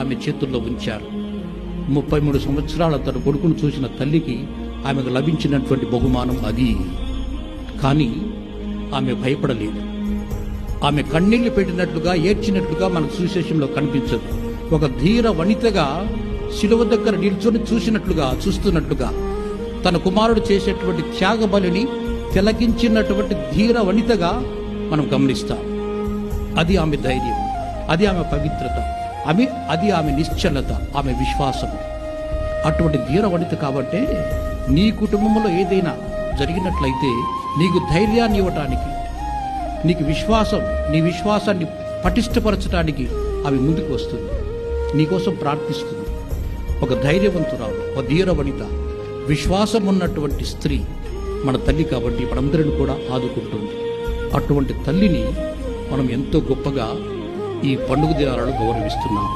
ఆమె చేతుల్లో ఉంచారు. 33 సంవత్సరాల తన కొడుకును చూసిన తల్లికి ఆమెకు లభించినటువంటి బహుమానం అది. కానీ ఆమె భయపడలేదు. ఆమె కన్నీళ్లు పెట్టినట్లుగా, ఏడ్చినట్లుగా మనకు సువిశేషంలో కనిపించదు. ఒక ధీర వనితగా శిలువ దగ్గర నిల్చొని చూస్తున్నట్లుగా తన కుమారుడు చేసేటువంటి త్యాగ బలిని తిలకించినటువంటి ధీర వనితగా మనం గమనిస్తాం. అది ఆమె ధైర్యం, అది ఆమె పవిత్రత, అది ఆమె నిశ్చలత, ఆమె విశ్వాసం. అటువంటి ధీర వనిత కాబట్టే నీ కుటుంబంలో ఏదైనా జరిగినట్లయితే నీకు ధైర్యాన్ని ఇవ్వటానికి, నీకు నీ విశ్వాసాన్ని పటిష్టపరచడానికి ఆమె ముందుకు వస్తుంది, నీకోసం ప్రార్థిస్తుంది. ఒక ధైర్యవంతురాలు, ఒక ధీర వనిత, విశ్వాసం ఉన్నటువంటి స్త్రీ మన తల్లి కాబట్టి మనందరిని కూడా ఆదుకుంటుంది. అటువంటి తల్లిని మనం ఎంతో గొప్పగా ఈ పండుగ దినాలలో గౌరవిస్తున్నాం.